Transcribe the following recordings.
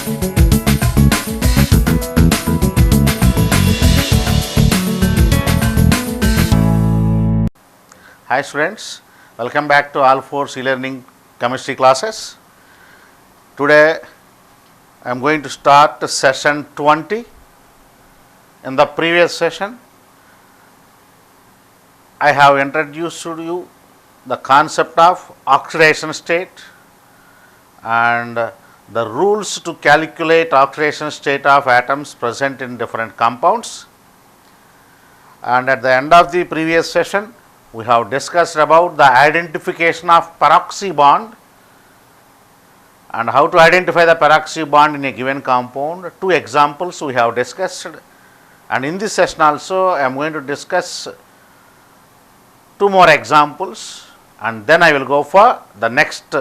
Hi students, welcome back to all 4 e-learning chemistry classes. Today I am going to start session 20. In the previous session I have introduced to you the concept of oxidation state and the rules to calculate oxidation state of atoms present in different compounds. And at the end of the previous session we have discussed about the identification of peroxy bond and how to identify the peroxy bond in a given compound. 2 examples we have discussed, and in this session also I am going to discuss 2 more examples, and then I will go for the next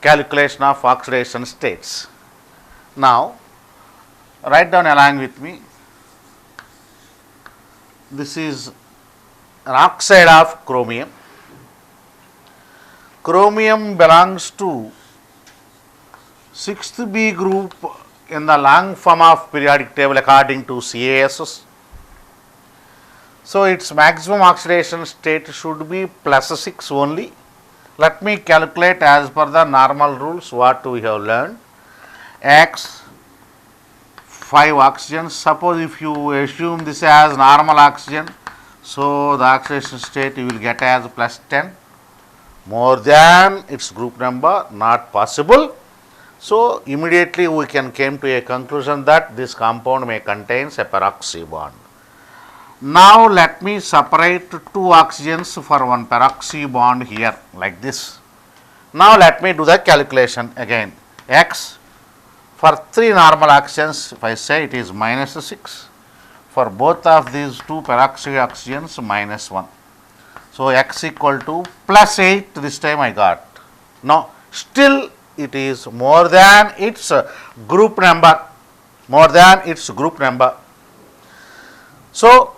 calculation of oxidation states. Now write down along with me. This is an oxide of chromium. Chromium belongs to 6th B group in the long form of periodic table according to CAS. So its maximum oxidation state should be +6 only. Let me calculate as per the normal rules what we have learned. X 5 oxygen. Suppose if you assume this as normal oxygen, so the oxidation state you will get as +10, more than its group number, not possible. So immediately we can came to a conclusion that this compound may contains a peroxy bond. Now let me separate 2 oxygens for one peroxy bond here like this. Now let me do the calculation again. X for 3 normal oxygens, if I say it is -6. For both of these 2 peroxy oxygens -1. So X equal to +8 this time I got. Now still it is more than its group number, So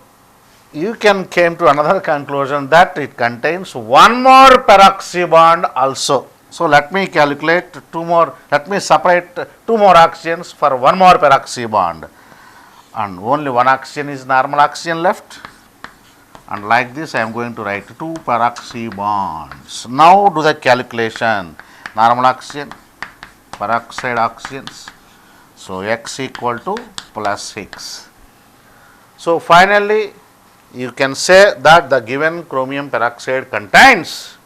you can came to another conclusion that it contains one more peroxy bond also. So let me calculate 2 more, let me separate 2 more oxygens for one more peroxy bond, and only one oxygen is normal oxygen left, and like this I am going to write 2 peroxy bonds. Now do the calculation. Normal oxygen, peroxide oxygens, so X equal to +6. So finally you can say that the given chromium peroxide contains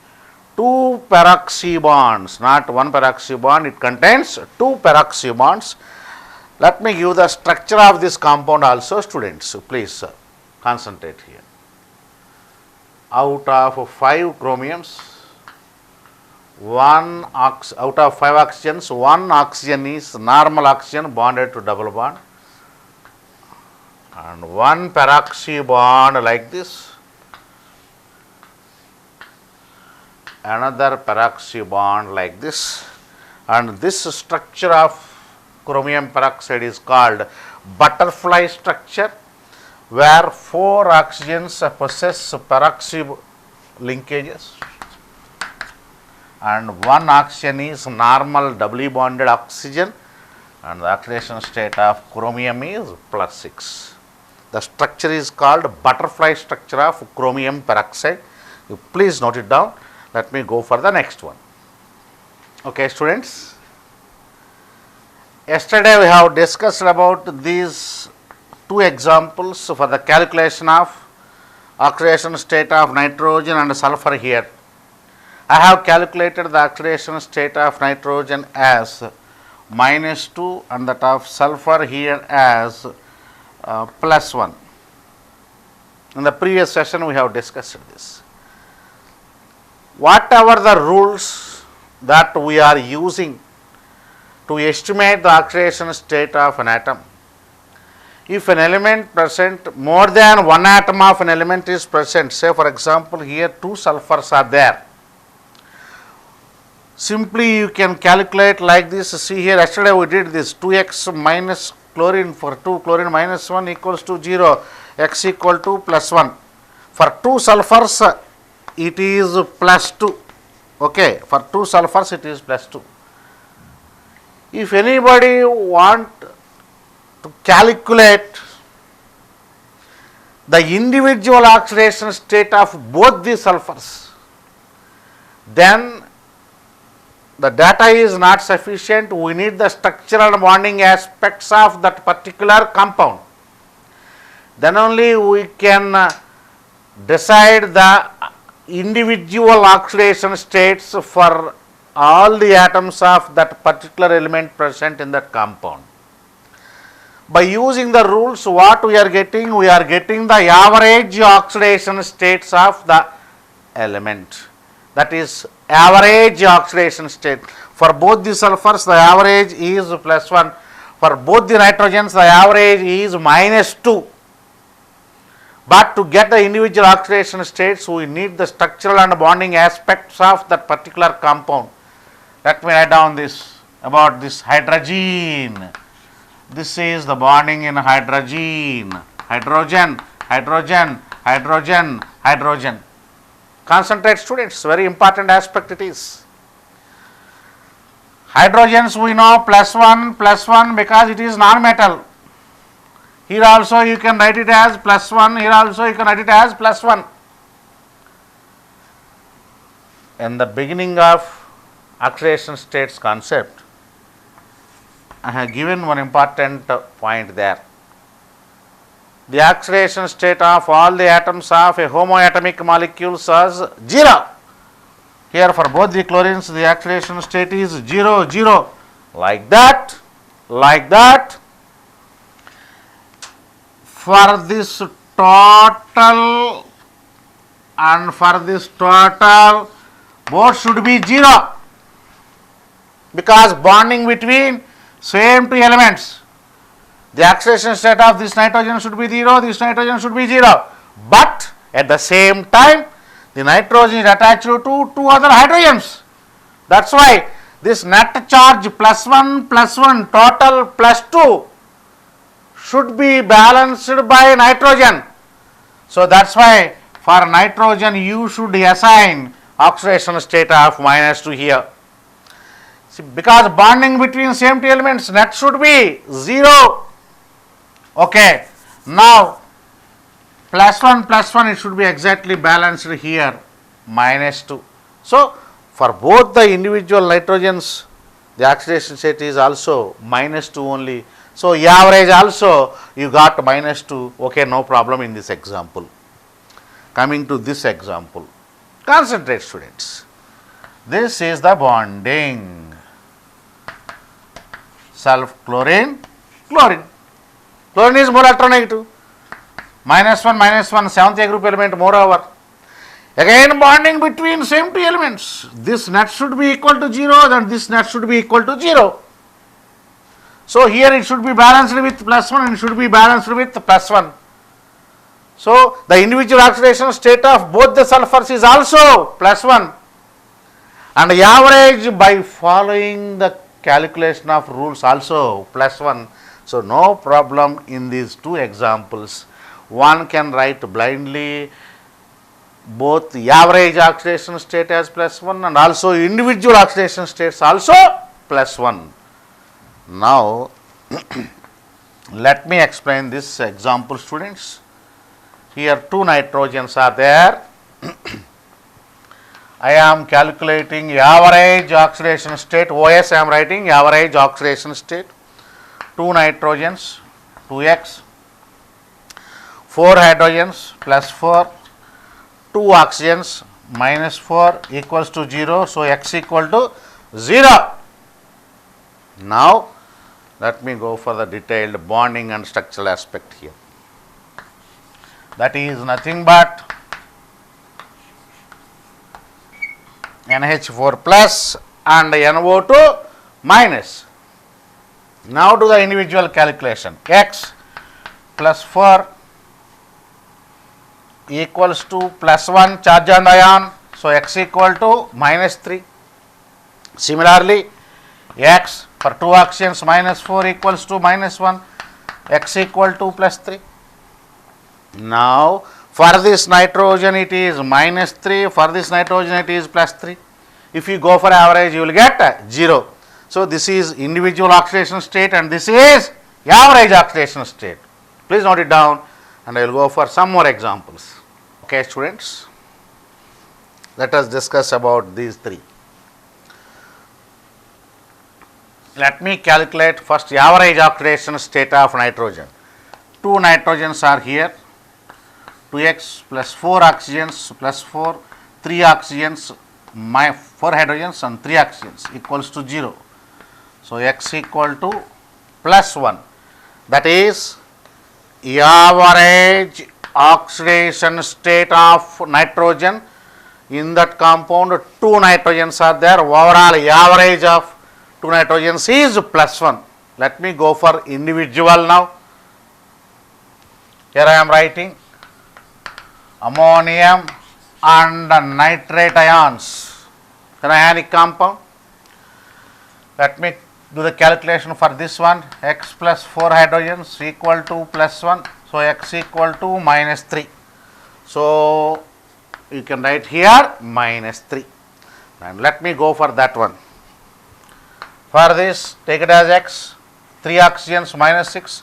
2 peroxy bonds, not one peroxy bond, it contains 2 peroxy bonds. Let me give the structure of this compound also, students, so please concentrate here. Out of 5 chromiums, out of 5 oxygens, 1 oxygen is normal oxygen bonded to double bond, and 1 peroxy bond like this, another peroxy bond like this, and this structure of chromium peroxide is called butterfly structure, where 4 oxygens possess peroxy linkages and 1 oxygen is normal doubly bonded oxygen, and the oxidation state of chromium is +6. The structure is called butterfly structure of chromium peroxide. You please note it down. Let me go for the next one. Okay, students. Yesterday we have discussed about these 2 examples for the calculation of oxidation state of nitrogen and sulfur here. I have calculated the oxidation state of nitrogen as -2 and that of sulfur here as +1. In the previous session we have discussed this. Whatever the rules that we are using to estimate the oxidation state of an atom, if an element present, more than one atom of an element is present, say for example here 2 sulfurs are there, simply you can calculate like this. See here, yesterday we did this, 2x minus chlorine for 2 chlorine minus 1 equals to 0, x equal to +1. For 2 sulfurs it is +2, okay, for 2 sulfurs it is +2. If anybody want to calculate the individual oxidation state of both the sulfurs, then the data is not sufficient. We need the structural bonding aspects of that particular compound. Then only we can decide the individual oxidation states for all the atoms of that particular element present in that compound. By using the rules, what we are getting? We are getting the average oxidation states of the element. That is average oxidation state. For both the sulfurs, the average is +1. For both the nitrogens, the average is -2. But to get the individual oxidation states, we need the structural and bonding aspects of that particular compound. Let me write down this about this hydrogen. This is the bonding in hydrogen. Hydrogen, hydrogen, hydrogen, hydrogen. Concentrate, students, very important aspect it is. Hydrogens we know +1 because it is non-metal. Here also you can write it as +1, here also you can write it as +1. In the beginning of oxidation states concept, I have given one important point there. The oxidation state of all the atoms of a homoatomic molecule is 0. Here for both the chlorines the oxidation state is 0, 0. Like that. For this total and for this total, both should be 0 because bonding between same two elements. The oxidation state of this nitrogen should be 0, this nitrogen should be 0. But at the same time, the nitrogen is attached to two other hydrogens. That's why this net charge +1 total +2 should be balanced by nitrogen. So that's why for nitrogen you should assign oxidation state of -2 here. See, because bonding between same two elements, net should be 0. Okay, now +1 it should be exactly balanced here, -2. So for both the individual nitrogens the oxidation state is also -2 only. So average also you got -2. Okay, no problem in this example. Coming to this example, concentrate, students. This is the bonding. Sulfur, chlorine, chlorine. Chlorine is more electronegative. -1, 7th A group element moreover. Again bonding between same two elements. This net should be equal to 0, then this net should be equal to 0. So here it should be balanced with +1 and it should be balanced with +1. So the individual oxidation state of both the sulfurs is also +1. And the average by following the calculation of rules also +1. So no problem in these two examples. One can write blindly both the average oxidation state as +1 and also individual oxidation states also +1. Now let me explain this example, students. Here two nitrogens are there. I am calculating average oxidation state, OS I am writing average oxidation state. Two nitrogens, 2x, 4 hydrogens +4, 2 oxygens -4 equals to 0. So x equal to 0. Now let me go for the detailed bonding and structural aspect here. That is nothing but NH4 plus and NO2 minus. Now do the individual calculation. X +4 equals to +1 charge and ion. So x equal to -3. Similarly, x for 2 oxygens -4 equals to -1. X equal to +3. Now for this nitrogen it is -3. For this nitrogen it is +3. If you go for average, you will get 0. So, this is individual oxidation state and this is average oxidation state. Please note it down and I will go for some more examples. Okay, students, let us discuss about these three. Let me calculate first average oxidation state of nitrogen. 2 nitrogens are here, 2x plus 4 oxygens plus 4, 3 oxygens, 4 hydrogens and 3 oxygens equals to 0. So, x equal to plus 1, that is average oxidation state of nitrogen. In that compound 2 nitrogens are there, overall average of 2 nitrogens is plus 1. Let me go for individual now. Here I am writing ammonium and nitrate ions, an ionic compound. Let me do the calculation for this one. X plus 4 hydrogens equal to plus 1. So, x equal to minus 3. So, you can write here minus 3 and let me go for that one. For this, take it as x, 3 oxygens minus 6.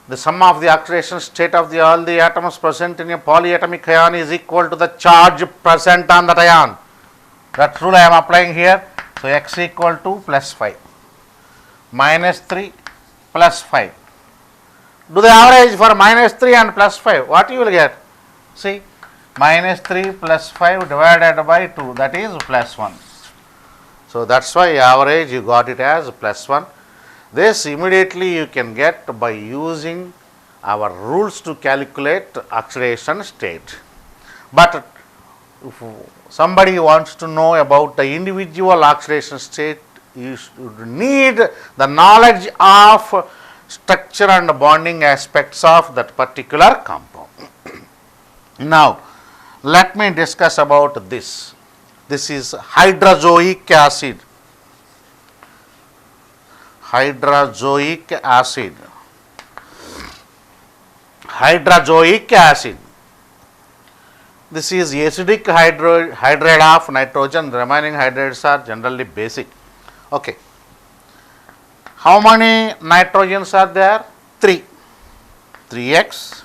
The sum of the oxidation state of all the atoms present in a polyatomic ion is equal to the charge present on that ion. That rule I am applying here. So, x equal to plus 5, minus 3 plus 5. Do the average for minus 3 and plus 5. What you will get? See, minus 3 plus 5 divided by 2, that is plus 1. So, that is why average you got it as plus 1. This immediately you can get by using our rules to calculate oxidation state. But if somebody wants to know about the individual oxidation state, you should need the knowledge of structure and bonding aspects of that particular compound. Now, let me discuss about this. This is hydrozoic acid. Hydrozoic acid. Hydrozoic acid. This is acidic hydride of nitrogen. The remaining hydrides are generally basic. Okay. How many nitrogens are there? 3. 3x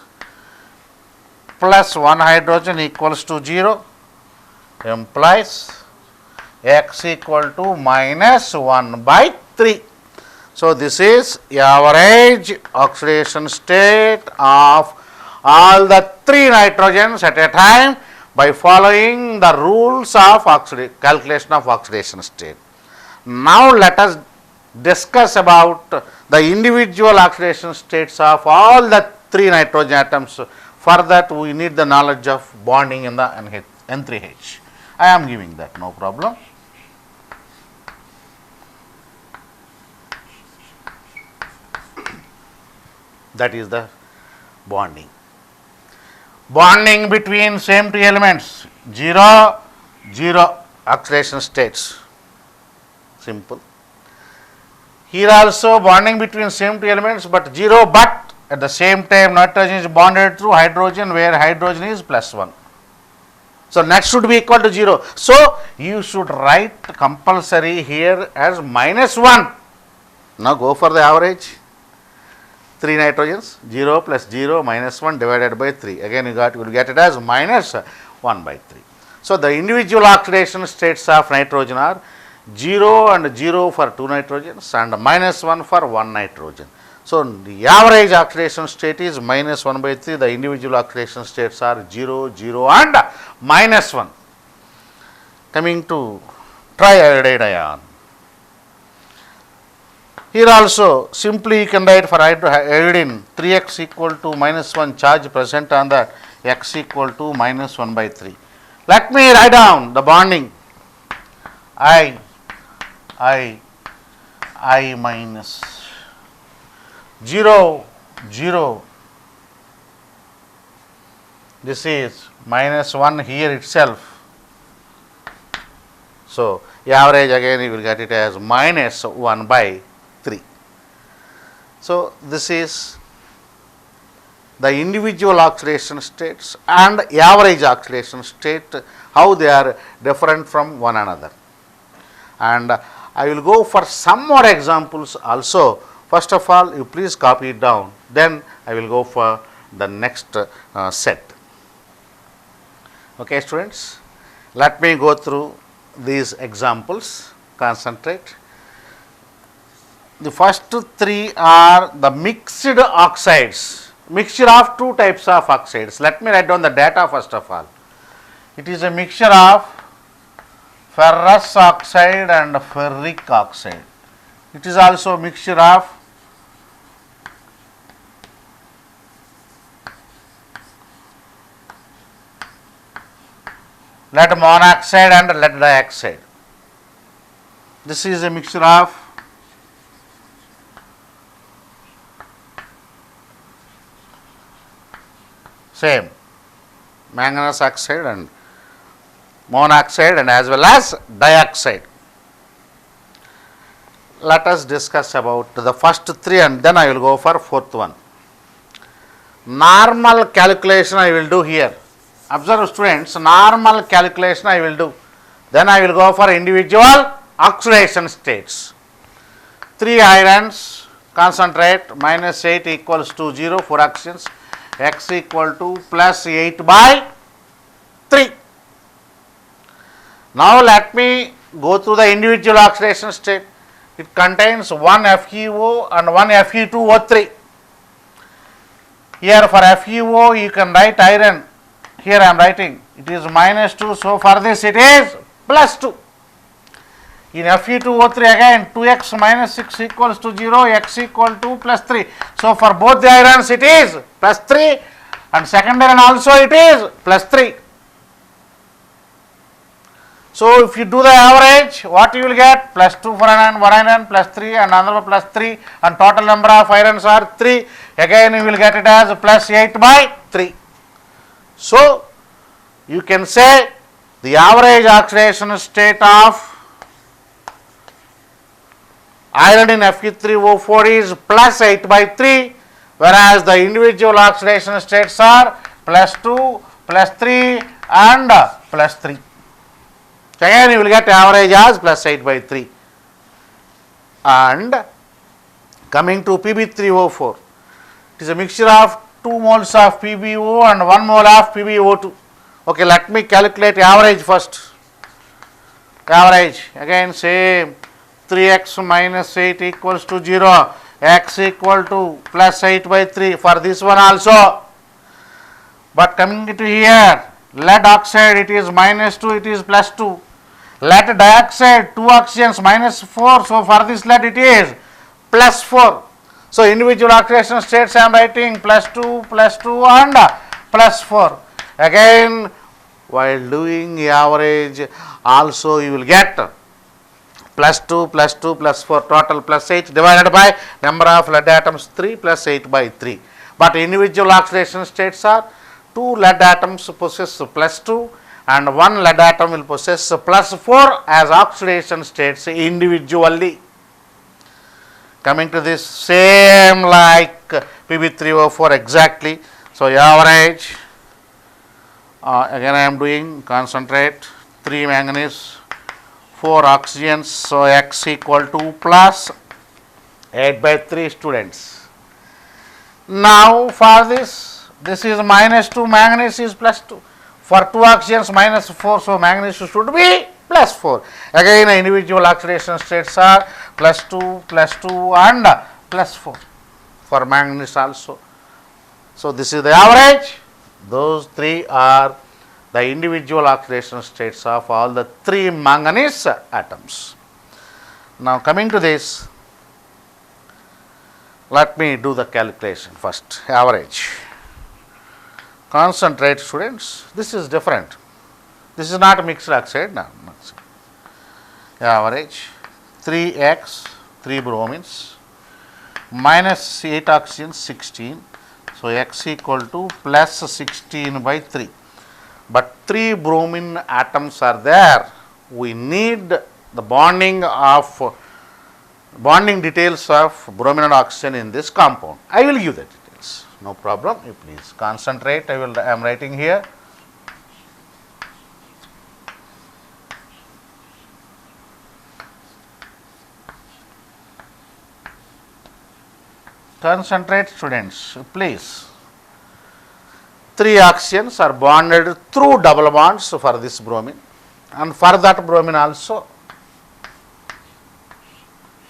plus 1 hydrogen equals to 0 implies x equal to minus 1 by 3. So, this is average oxidation state of all the 3 nitrogens at a time by following the rules of calculation of oxidation state. Now, let us discuss about the individual oxidation states of all the 3 nitrogen atoms. For that, we need the knowledge of bonding in the N3H. I am giving that, no problem. That is the bonding. Bonding between same 2 elements, 0, 0 oxidation states, simple. Here also bonding between same 2 elements, but 0, but at the same time nitrogen is bonded through hydrogen, where hydrogen is plus 1. So, net should be equal to 0. So, you should write compulsory here as minus 1. Now, go for the average. 3 nitrogens, 0 plus 0 minus 1 divided by 3. Again, you will get it as minus 1 by 3. So, the individual oxidation states of nitrogen are 0 and 0 for 2 nitrogens and minus 1 for 1 nitrogen. So, the average oxidation state is minus 1 by 3. The individual oxidation states are 0, 0 and minus 1. Coming to triiodide ion. Here also simply you can write for iodine 3x equal to minus 1 charge present on that, x equal to minus 1 by 3. Let me write down the bonding I minus 0, 0. This is minus 1 here itself. So, average again you will get it as minus 1 by 3. So, this is the individual oxidation states and average oxidation state, how they are different from one another. And I will go for some more examples also. First of all, you please copy it down, then I will go for the next set. Okay, students, let me go through these examples, concentrate. The first three are the mixed oxides, mixture of two types of oxides. Let me write down the data first of all. It is a mixture of ferrous oxide and ferric oxide. It is also a mixture of lead monoxide and lead dioxide. This is a mixture of same manganese oxide and monoxide and as well as dioxide. Let us discuss about the first three and then I will go for fourth one. Normal calculation I will do here. Observe students, normal calculation I will do. Then I will go for individual oxidation states. 3 irons, concentrate, minus 8 equals to 0, 4 oxygens, X equal to plus 8 by 3. Now let me go through the individual oxidation state. It contains one FeO and one Fe2O3. Here for FeO you can write iron. Here I am writing it is minus 2. So for this it is plus 2. In Fe2O3 again 2x minus 6 equals to 0, x equal to plus 3. So for both the irons it is plus 3 and second iron also it is plus 3. So if you do the average, what you will get? Plus 2 for one iron, plus 3 and another plus 3 and total number of irons are 3. Again you will get it as plus 8 by 3. So you can say the average oxidation state of iron in Fe3O4 is plus 8 by 3, whereas the individual oxidation states are plus 2, plus 3 and plus 3. So again you will get average as plus 8 by 3. And coming to Pb3O4, it is a mixture of 2 moles of PbO and 1 mole of PbO2. Okay, let me calculate average first. Average, again same, 3x minus 8 equals to 0, x equal to plus 8 by 3 for this one also. But coming to here, lead oxide it is minus 2, it is plus 2. Lead dioxide 2 oxygens minus 4, so for this lead it is plus 4. So individual oxidation states I am writing plus 2 and plus 4. Again while doing average also you will get plus 2 plus 4 total plus 8 divided by number of lead atoms 3 plus 8 by 3. But individual oxidation states are 2 lead atoms possess plus 2 and 1 lead atom will possess plus 4 as oxidation states individually. Coming to this same like Pb3O4 exactly. So average again I am doing concentrate 3 manganese 4 oxygens, so x equal to plus 8 by 3 students. Now for this is minus 2, manganese is plus 2. For 2 oxygens minus 4, so manganese should be plus 4. Again individual oxidation states are plus 2 and plus 4 for manganese also. So this is the average. Those 3 are the individual oxidation states of all the 3 manganese atoms. Now coming to this, let me do the calculation first. Average. Concentrate students, this is different. This is not a mixed oxide. No. Average 3x, 3 bromines, minus 8 oxygens 16. So x equal to plus 16 by 3. But 3 bromine atoms are there. We need the bonding details of bromine and oxygen in this compound. I will give the details. No problem. You please concentrate. I am writing here. concentrate students, please. 3 oxygens are bonded through double bonds for this bromine, and for that bromine also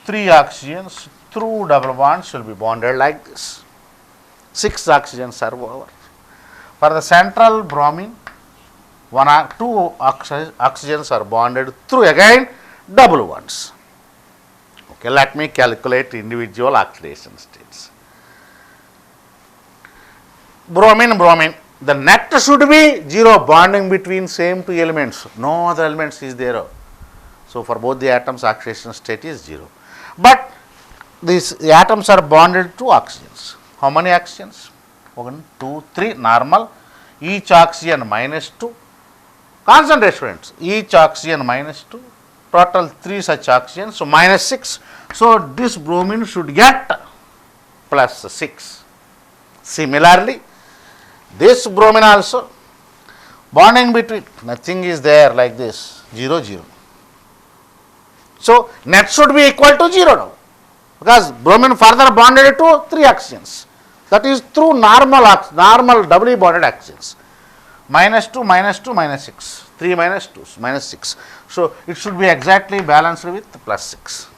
3 oxygens through double bonds will be bonded like this. 6 oxygens are over. For the central bromine, 1 or 2 oxygens are bonded through again double bonds. Okay, let me calculate individual oxidation states. Bromine, the net should be 0, bonding between same 2 elements, no other elements is there. So for both the atoms oxidation state is 0. But these atoms are bonded to oxygens. How many oxygens? 1, 2, 3 normal, each oxygen -2. Concentrate students, each oxygen -2, total 3 such oxygens, so -6. So this bromine should get +6. Similarly, this bromine also, bonding between, nothing is there like this, 0, 0. So net should be equal to 0 now, because bromine further bonded to 3 oxygens. That is through normal doubly bonded oxygens. -2, -2, -6, 3 -2, -6. So it should be exactly balanced with +6.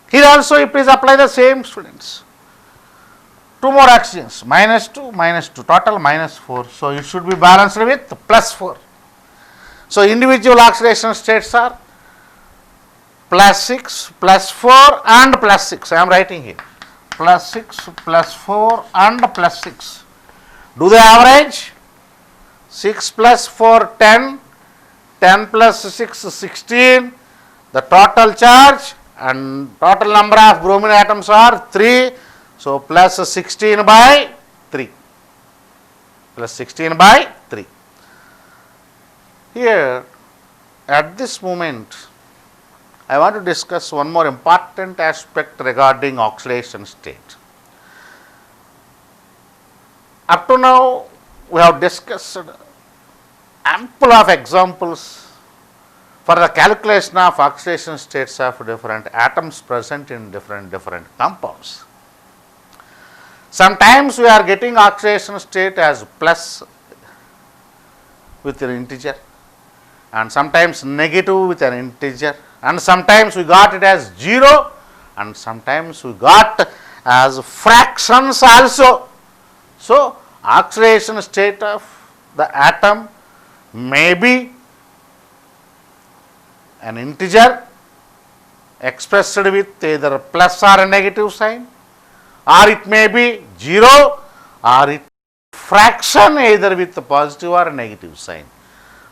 Here also you please apply the same students. 2 more oxygens, -2, -2, total -4. So it should be balanced with +4. So individual oxidation states are +6, +4 and +6. I am writing here. +6, +4 and +6. Do the average. 6 + 4, 10. 10 + 6, 16. The total charge and total number of bromine atoms are 3. So +16 by 3. +16 by 3. Here, at this moment, I want to discuss one more important aspect regarding oxidation state. Up to now, we have discussed ample of examples for the calculation of oxidation states of different atoms present in different compounds. Sometimes we are getting oxidation state as plus with an integer, and sometimes negative with an integer, and sometimes we got it as 0, and sometimes we got as fractions also. So oxidation state of the atom may be an integer expressed with either plus or a negative sign, or it may be 0, or it fraction either with a positive or a negative sign.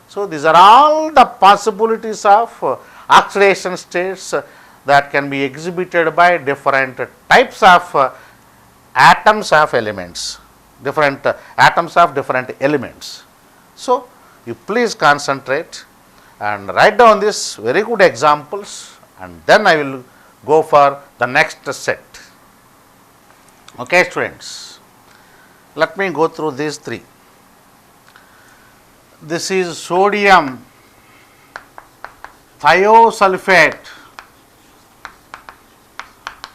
So these are all the possibilities of oxidation states that can be exhibited by different types of atoms of elements, different atoms of different elements. So you please concentrate and write down these very good examples, and then I will go for the next set. Okay, students, let me go through these 3. This is sodium thiosulfate.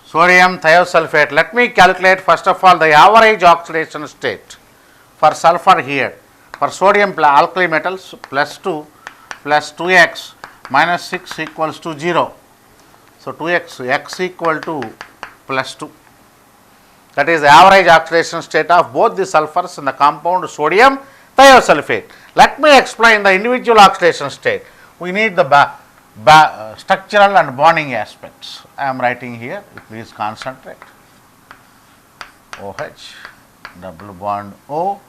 Sodium thiosulfate. Let me calculate first of all the average oxidation state for sulfur here. For sodium alkali metals, +2 plus 2x minus 6 equals to 0. So 2x, x equal to +2. That is the average oxidation state of both the sulfurs in the compound sodium thiosulfate. Let me explain the individual oxidation state. We need the structural and bonding aspects. I am writing here, please concentrate. OH, double bond O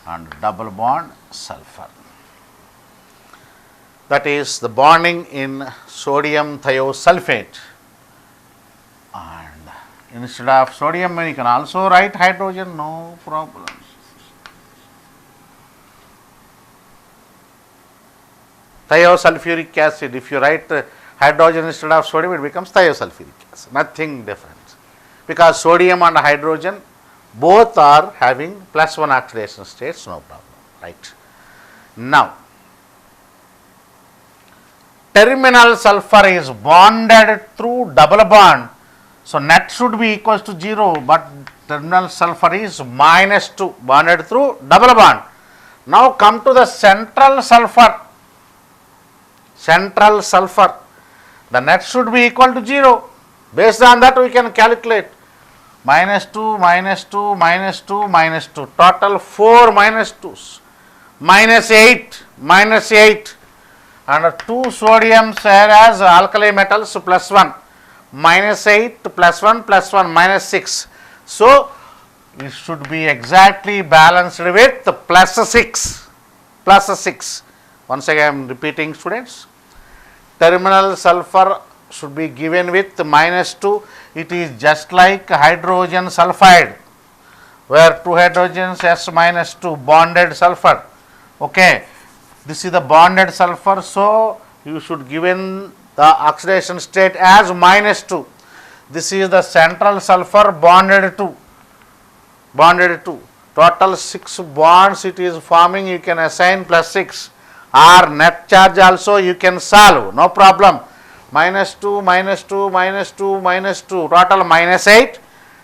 and double bond sulfur. That is the bonding in sodium thiosulfate. And instead of sodium, you can also write hydrogen, no problem. Thiosulfuric acid, if you write hydrogen instead of sodium, it becomes thiosulfuric acid, nothing different. Because sodium and hydrogen both are having +1 oxidation states, no problem, right. Now, terminal sulfur is bonded through double bond So net should be equals to 0, but terminal sulfur is -2 bonded through double bond. Now come to the central sulfur. Central sulfur. The net should be equal to 0. Based on that we can calculate -2, -2, -2, -2. Total 4 -2s. -8, -8. And 2 sodiums here as alkali metals +1. -8 +1 +1 -6. So it should be exactly balanced with +6. +6. Once again I am repeating, students. Terminal sulfur should be given with -2. It is just like hydrogen sulfide, where 2 hydrogens S -2 bonded sulfur. Okay, this is the bonded sulfur, so you should given the oxidation state as -2. This is the central sulfur bonded to. Total 6 bonds it is forming. You can assign +6, or net charge also you can solve, no problem. -2, -2, -2, -2, total -8,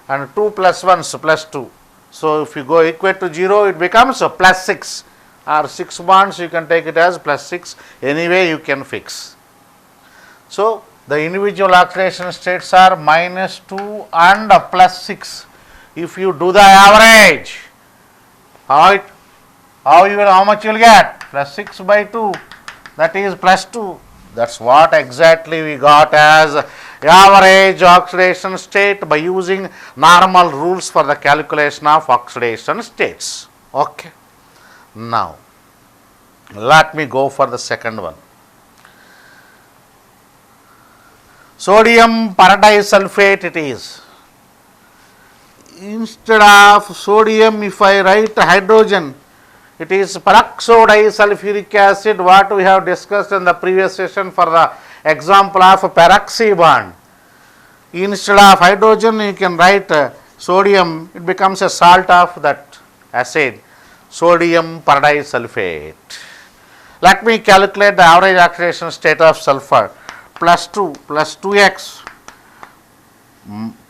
and 2 +1s +2. So if you go equal to 0, it becomes +6, or 6 bonds you can take it as +6. Anyway you can fix. So the individual oxidation states are -2 and +6. If you do the average, how much you will get? +6/2, that is +2. That's what exactly we got as average oxidation state by using normal rules for the calculation of oxidation states. Okay. Now let me go for the second one. Sodium paradisulfate it is. Instead of sodium, if I write hydrogen, it is peroxodisulfuric acid, what we have discussed in the previous session for the example of peroxy bond. Instead of hydrogen, you can write sodium, it becomes a salt of that acid, sodium paradisulfate. Let me calculate the average oxidation state of sulfur. +2 + 2x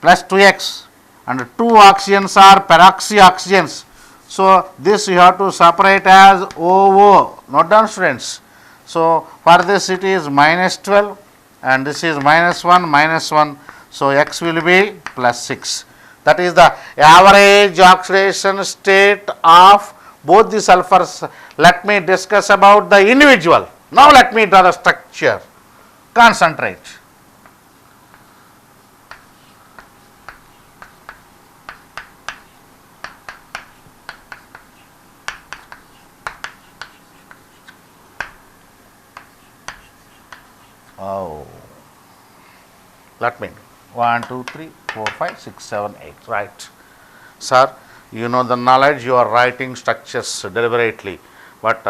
+2x, and 2 oxygens are peroxy oxygens. So this you have to separate as OO. Note down, students. So for this it is -12, and this is -1 -1. So x will be +6. That is the average oxidation state of both the sulfurs. Let me discuss about the individual. Now let me draw the structure. Concentrate. Oh, let me 1, 2, 3, 4, 5, 6, 7, 8. Right, sir. You know the knowledge. You are writing structures deliberately, but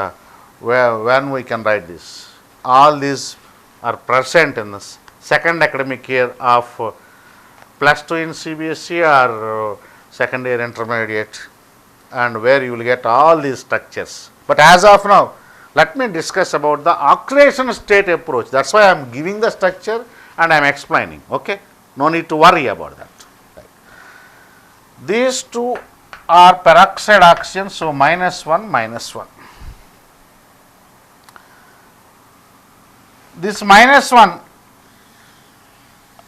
when we can write this? All these are present in the second academic year of +2 in CBSE or second year intermediate, and where you will get all these structures. But as of now, let me discuss about the oxidation state approach. That's why I am giving the structure and I am explaining. Okay, no need to worry about that. Right. These two are peroxide oxygens, so -1 -1. This -1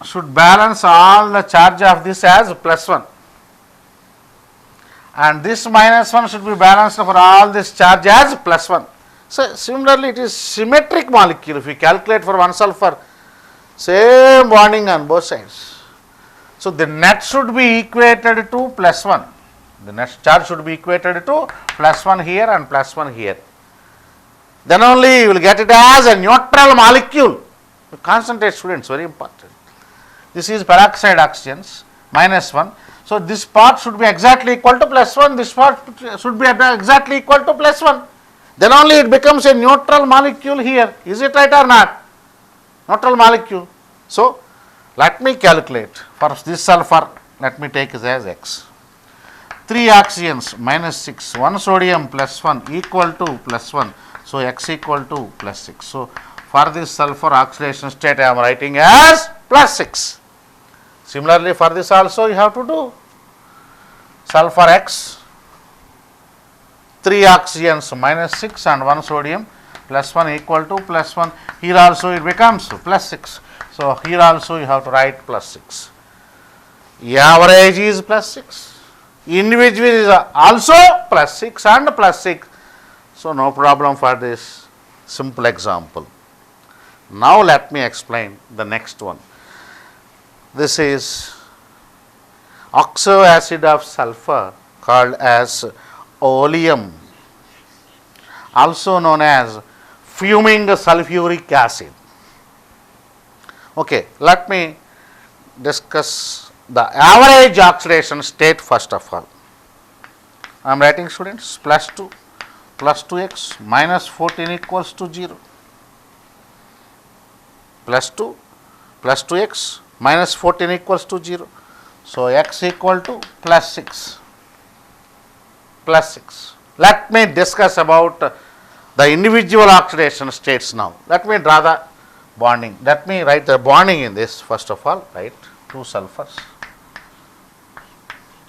should balance all the charge of this as +1, and this -1 should be balanced for all this charge as +1. So similarly, it is symmetric molecule. If we calculate for one sulfur, same bonding on both sides. So the net should be equated to +1. The net charge should be equated to +1 here and +1 here. Then only you will get it as a neutral molecule. Concentrate, students, very important. This is peroxide oxygens, -1. So this part should be exactly equal to +1. This part should be exactly equal to +1. Then only it becomes a neutral molecule here. Is it right or not? Neutral molecule. So let me calculate for this sulfur. Let me take it as X. 3 oxygens -6, 1 sodium +1 equal to +1. So X equal to +6. So for this sulfur oxidation state I am writing as +6. Similarly, for this also you have to do. Sulfur X, 3 oxygens minus 6 and 1 sodium plus 1 equal to plus 1. Here also it becomes plus 6. So, here also you have to write plus 6. Average is plus 6. Individual is also plus 6 and plus 6. So, no problem for this simple example. Now, let me explain the next one. This is oxo acid of sulfur called as oleum, also known as fuming sulfuric acid. Okay, let me discuss the average oxidation state first of all. I am writing, students, plus 2 plus 2x minus 14 equals to 0. Plus 2 plus 2x minus 14 equals to 0. So, x equal to plus 6. Plus 6. Let me discuss about the individual oxidation states now. Let me draw the bonding. Let me write the bonding in this first of all. Right, 2 sulfurs,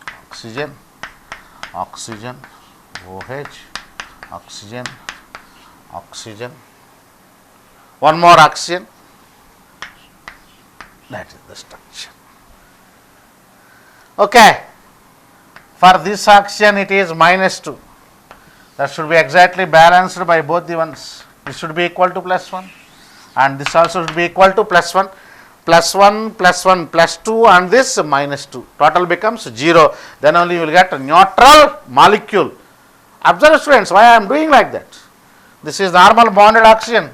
oxygen, oxygen, OH, oxygen, oxygen, one more oxygen. That is the structure. Okay. For this oxygen it is minus 2. That should be exactly balanced by both the ones. This should be equal to plus 1 and this also should be equal to plus 1, plus 1, plus 1, plus 2 and this minus 2. Total becomes 0. Then only you will get a neutral molecule. Observe, students, why I am doing like that. This is normal bonded oxygen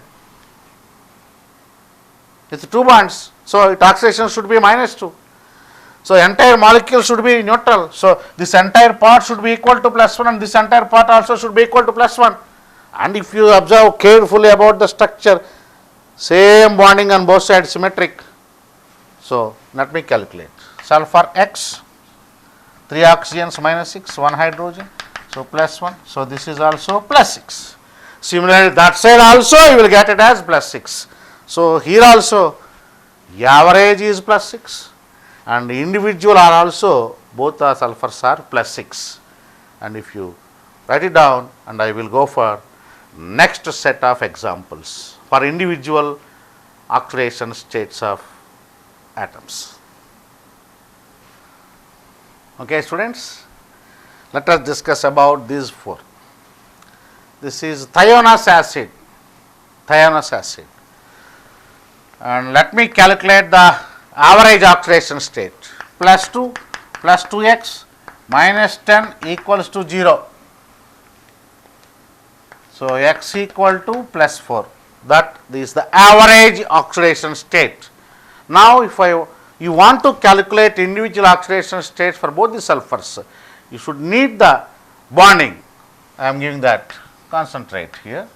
with 2 bonds. So, its oxidation should be minus 2. So, entire molecule should be neutral. So, this entire part should be equal to plus 1 and this entire part also should be equal to plus 1. And if you observe carefully about the structure, same bonding on both sides symmetric. So, let me calculate. Sulfur X, 3 oxygens minus 6, 1 hydrogen. So, plus 1. So, this is also plus 6. Similarly, that side also you will get it as plus 6. So, here also average is plus 6 and individual are also, both the sulfurs are plus 6. And if you write it down, and I will go for next set of examples for individual oxidation states of atoms. Okay, students, let us discuss about these 4. This is thionous acid, and let me calculate the average oxidation state. Plus 2 plus 2x minus 10 equals to 0. So, x equal to plus 4. That is the average oxidation state. Now, if you want to calculate individual oxidation states for both the sulfurs, you should need the bonding. I am giving that. Concentrate here.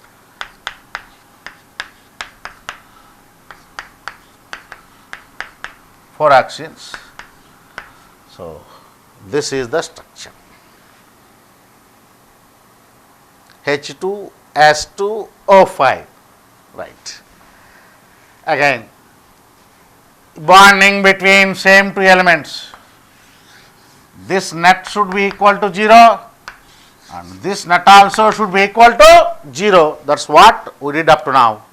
Four oxygens. So, this is the structure. H2S2O5, right. Again, bonding between same 2 elements. This net should be equal to 0 and this net also should be equal to 0. That is what we did up to now,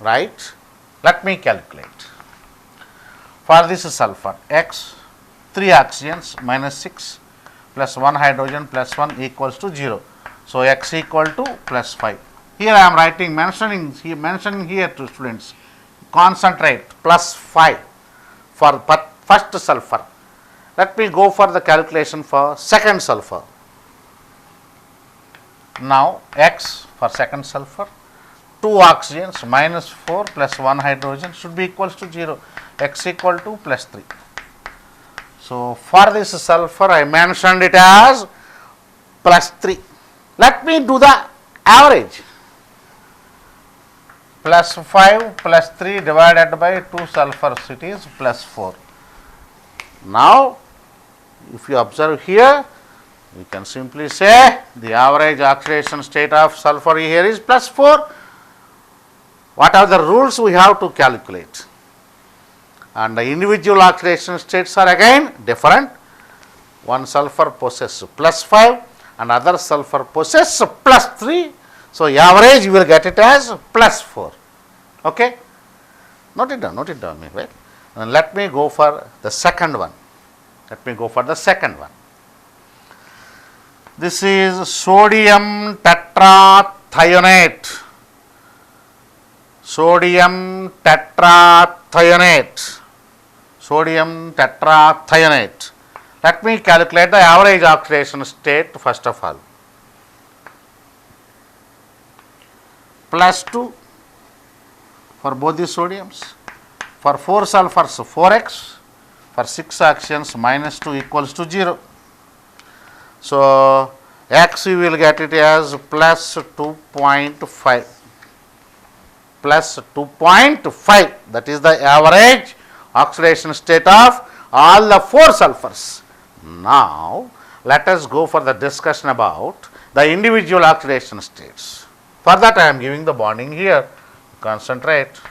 right. Let me calculate. For this sulfur X, 3 oxygens minus 6 plus 1 hydrogen plus 1 equals to 0. So, x equal to plus 5. Here I am writing, mentioning here to students, concentrate plus 5 for first sulfur. Let me go for the calculation for second sulfur. Now, x for second sulfur, 2 oxygens minus 4 plus 1 hydrogen should be equals to 0, x equal to plus 3. So, for this sulfur I mentioned it as plus 3. Let me do the average. Plus 5 plus 3 divided by 2 sulfurs, it is plus 4. Now, if you observe here, you can simply say the average oxidation state of sulfur here is plus 4. What are the rules we have to calculate? and the individual oxidation states are again different. One sulfur possesses +5 and other sulfur possesses +3. So, average you will get it as +4. Okay? Note it down, right? And let me go for the second one. This is sodium tetrathionate. Sodium tetrathionate. Let me calculate the average oxidation state first of all. +2 for both the sodiums. For 4 sulfurs 4x, for 6 oxygens -2 equals to 0. So, x you will get it as +2.5. +2.5, that is the average oxidation state of all the 4 sulfurs. Now, let us go for the discussion about the individual oxidation states. For that I am giving the bonding here. Concentrate.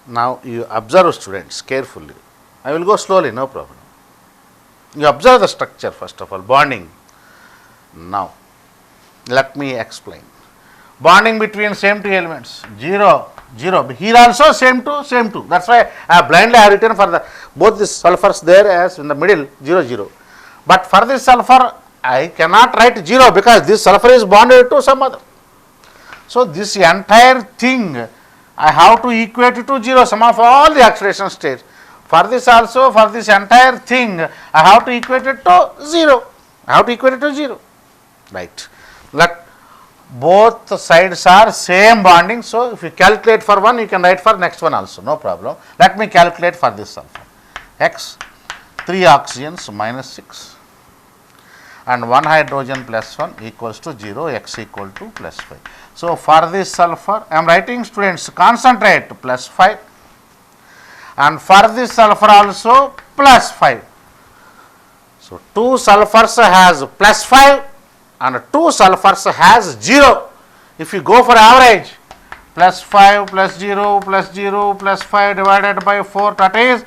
Now, you observe, students, carefully. I will go slowly, no problem. You observe the structure first of all, bonding. Now, let me explain. Bonding between same two elements, 0, 0. Here also same two. That is why I have blindly written for the both the sulfurs there as in the middle 0, 0. But for this sulfur, I cannot write 0 because this sulfur is bonded to some other. So, this entire thing I have to equate it to 0, sum of all the oxidation states. For this also, for this entire thing, I have to equate it to 0. Right. Let both sides are same bonding. So, if you calculate for one, you can write for next one also, no problem. Let me calculate for this sulfur. X, 3 oxygens -6 and 1 hydrogen +1 equals to 0, x equal to +5. So, for this sulfur, I am writing, students, concentrate +5, and for this sulfur also +5. So, 2 sulfurs has +5 and 2 sulfurs has 0. If you go for average, +5 +0 +0 +5 divided by 4, that is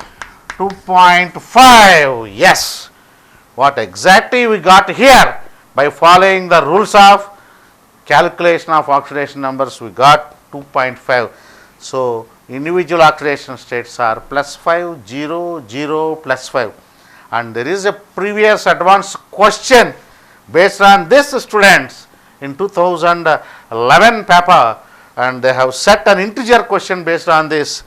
2.5. Yes, what exactly we got here by following the rules of calculation of oxidation numbers, we got 2.5. So, individual oxidation states are +5, 0, 0, +5, and there is a previous advanced question based on this, students, in 2011 paper, and they have set an integer question based on this,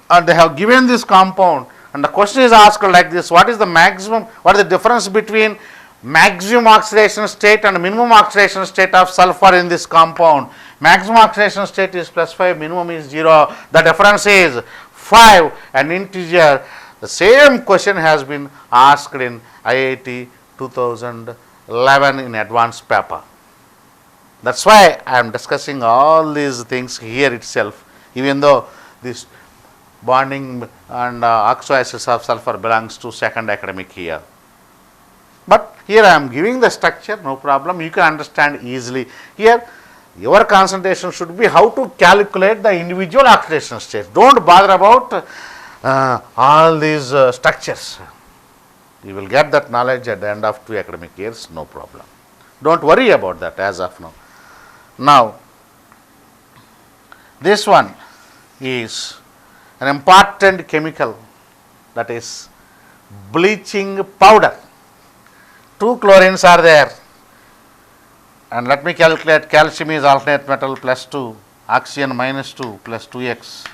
and they have given this compound, and the question is asked like this: what is the maximum, what is the difference between maximum oxidation state and minimum oxidation state of sulfur in this compound? Maximum oxidation state is +5, minimum is 0, the difference is 5, an integer. The same question has been asked in IIT 2011 in advanced paper. That is why I am discussing all these things here itself, even though this bonding and oxoacids of sulfur belongs to second academic year. But here I am giving the structure, no problem, you can understand easily. Here your concentration should be how to calculate the individual oxidation states. Do not bother about all these structures. You will get that knowledge at the end of 2 academic years, no problem. Do not worry about that as of now. Now, this one is an important chemical, that is bleaching powder. 2 chlorines are there, and let me calculate. Calcium is alternate metal +2, oxygen -2 plus 2x.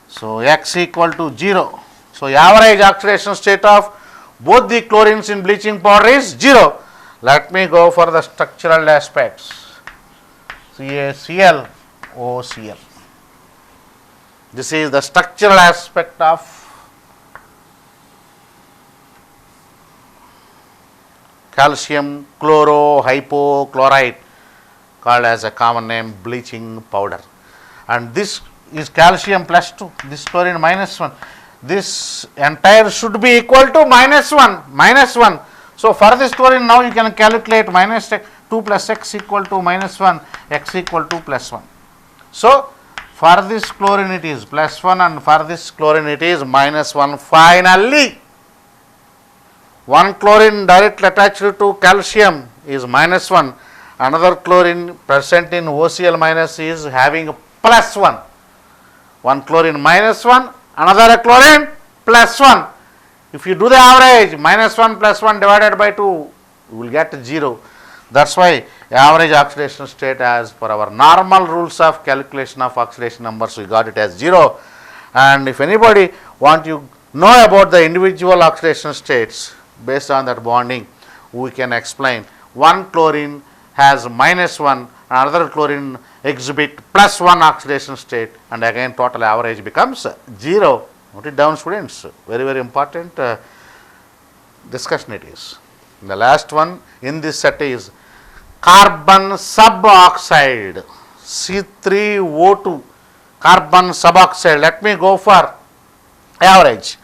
So, x equal to 0. So, average oxidation state of both the chlorines in bleaching powder is 0. Let me go for the structural aspects. CaCl, OCl. This is the structural aspect of calcium chlorohypochlorite, called as a common name bleaching powder, and this is calcium +2, this chlorine -1. this entire should be equal to minus 1. So, for this chlorine now you can calculate minus 2 plus x equal to minus 1, x equal to plus 1. So, for this chlorine it is plus 1 and for this chlorine it is minus 1. Finally, one chlorine directly attached to calcium is minus 1, another chlorine present in OCl minus is having plus 1. One chlorine minus 1, another chlorine plus 1. If you do the average, minus 1 plus 1 divided by 2, you will get 0. That is why average oxidation state, as per our normal rules of calculation of oxidation numbers, we got it as 0. And if anybody want to know about the individual oxidation states based on that bonding, we can explain. One chlorine has minus 1, another chlorine exhibit plus 1 oxidation state, and again total average becomes 0. Note it down, students. Very, very important discussion it is. The last one in this set is carbon suboxide, C3O2, carbon suboxide. Let me go for average.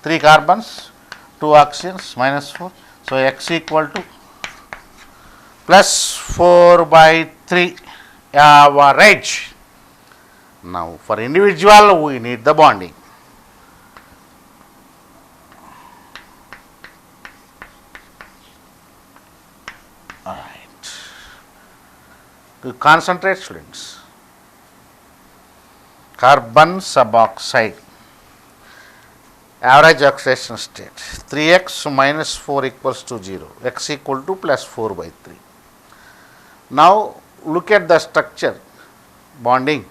3 carbons, 2 oxygens, minus 4. So, x equal to plus 4 by 3 average. Now, for individual we need the bonding. To concentrate, students, carbon suboxide, average oxidation state 3x minus 4 equals to 0, x equal to plus 4 by 3. Now, look at the structure, bonding,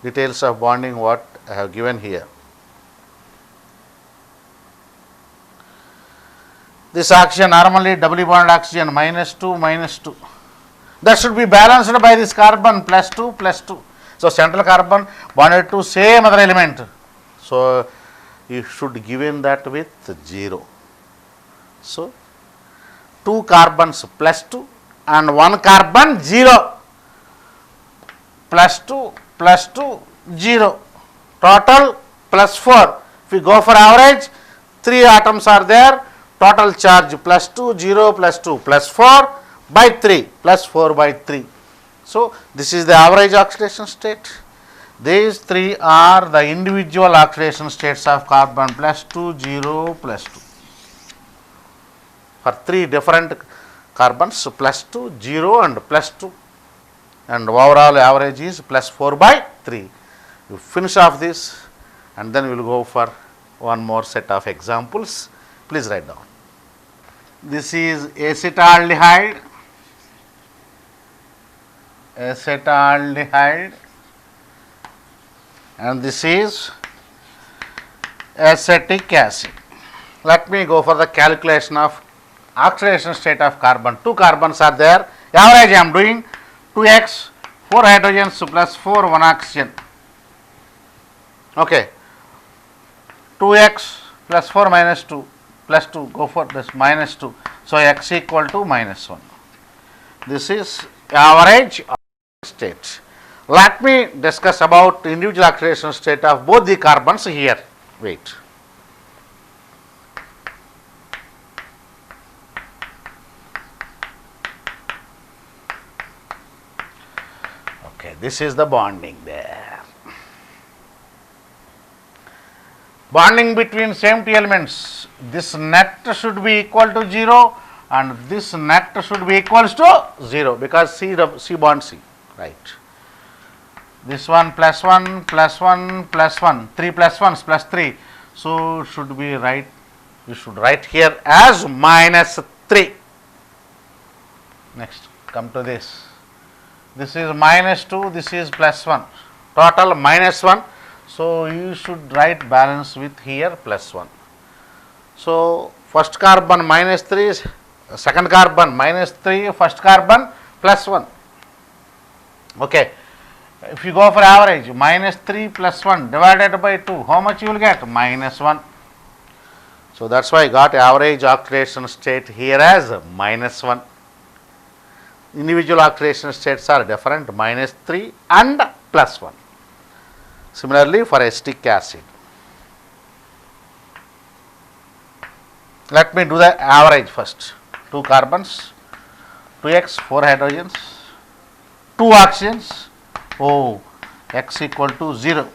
details of bonding what I have given here. This oxygen, normally doubly bonded oxygen, minus 2, minus 2. That should be balanced by this carbon, plus 2, plus 2. So, central carbon bonded to same other element. So, you should given that with 0. So, 2 carbons plus 2 and 1 carbon 0, plus 2, 0, total plus 4. If we go for average, 3 atoms are there, total charge plus 2, 0, plus 2, plus 4 by 3, plus 4 by 3. So, this is the average oxidation state. These 3 are the individual oxidation states of carbon, plus 2, 0, plus 2. For 3 different carbons, plus 2, 0 and plus 2, and overall average is plus 4 by 3. You finish off this and then we will go for one more set of examples. Please write down. This is acetaldehyde, and this is acetic acid. Let me go for the calculation of oxidation state of carbon. 2 carbons are there, average I am doing 2x, 4 hydrogens plus 4, 1 oxygen. Okay, 2x plus 4 minus 2 plus 2, go for this minus 2. So, x equal to minus 1. This is average state. Let me discuss about individual oxidation state of both the carbons here. Wait. Okay, this is the bonding there. Bonding between same two elements. This net should be equal to 0 and this net should be equals to 0 because C bond C, right. This one plus 1 plus 1 plus 1, 3 plus 1 plus 3. So, should be right, you should write here as minus 3. Next, come to this. This is minus 2, this is plus 1, total minus 1. So, you should write balance with here plus 1. So, first carbon minus 3, second carbon minus 3, first carbon plus 1. Okay. If you go for average, minus 3 plus 1 divided by 2, how much you will get? Minus 1. So, that is why I got average oxidation state here as minus 1. Individual oxidation states are different, minus 3 and plus 1. Similarly, for acetic acid. Let me do the average first. 2 carbons, 2x, 4 hydrogens, 2 oxygens. Oh, x equal to 0.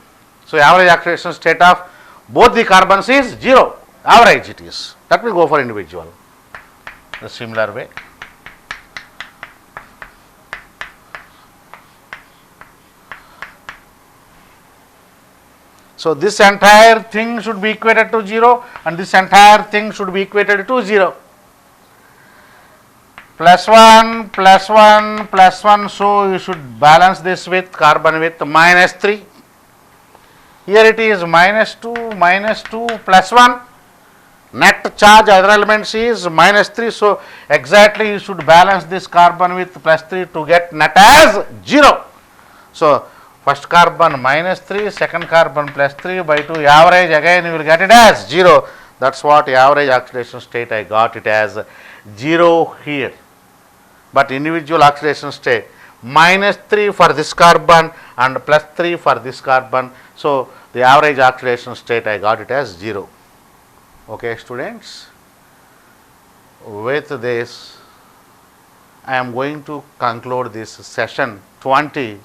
So, average oxidation state of both the carbons is 0. Average it is. Let me go for individual. The similar way. So, this entire thing should be equated to 0 and this entire thing should be equated to 0. Plus 1, plus 1, plus 1. So, you should balance this with carbon with minus 3. Here it is minus 2, plus 1. Net charge other elements is minus 3. So, exactly you should balance this carbon with plus 3 to get net as 0. So, first carbon minus 3, second carbon plus 3 by 2 average, again you will get it as 0. That is what average oxidation state, I got it as 0 here. But individual oxidation state minus 3 for this carbon and plus 3 for this carbon. So, the average oxidation state I got it as 0. Okay, students, with this I am going to conclude this session 20.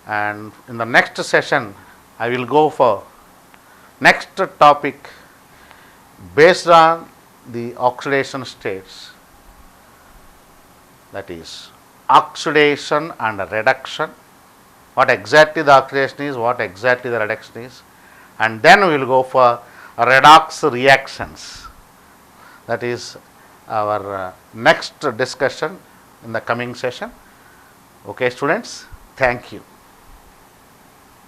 And in the next session, I will go for next topic based on the oxidation states, that is oxidation and reduction, what exactly the oxidation is, what exactly the reduction is, and then we will go for redox reactions. That is our next discussion in the coming session. Okay, students, thank you.